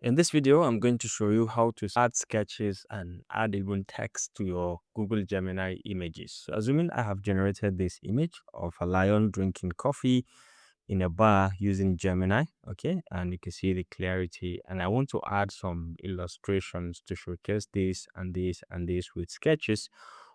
In this video, I'm going to show you how to add sketches and add even text to your Google Gemini images. So assuming I have generated this image of a lion drinking coffee in a bar using Gemini, okay, and you can see the clarity, and I want to add some illustrations to showcase this and this and this with sketches.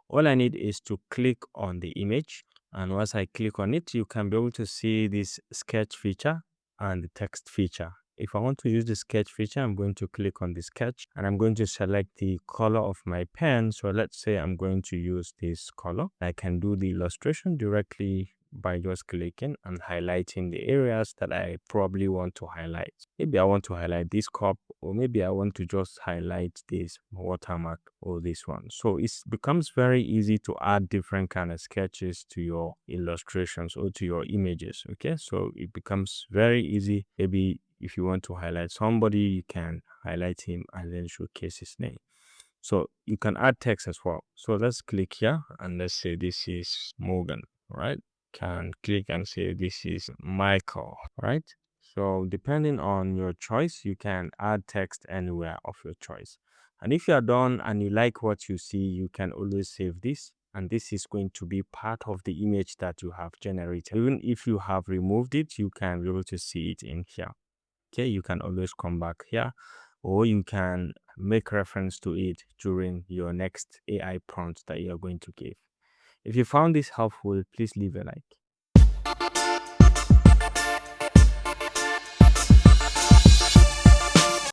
All I need is to click on the image, and once I click on it, you can be able to see this sketch feature and the text feature. If I want to use the sketch feature, I'm going to click on the sketch and I'm going to select the color of my pen. So let's say I'm going to use this color. I can do the illustration directly by just clicking and highlighting the areas that I probably want to highlight. Maybe I want to highlight this cup, or maybe I want to just highlight this watermark or this one. So it becomes very easy to add different kind of sketches to your illustrations or to your images. Okay, so it becomes very easy. Maybe if you want to highlight somebody, you can highlight him and then showcase his name. So you can add text as well. So let's click here and let's say this is Morgan, right? Can click and say this is Michael, right? So depending on your choice, you can add text anywhere of your choice. And if you are done and you like what you see, you can always save this. And this is going to be part of the image that you have generated. Even if you have removed it, you can be able to see it in here. Okay, you can always come back here, or you can make reference to it during your next AI prompt that you're going to give. If you found this helpful, please leave a like.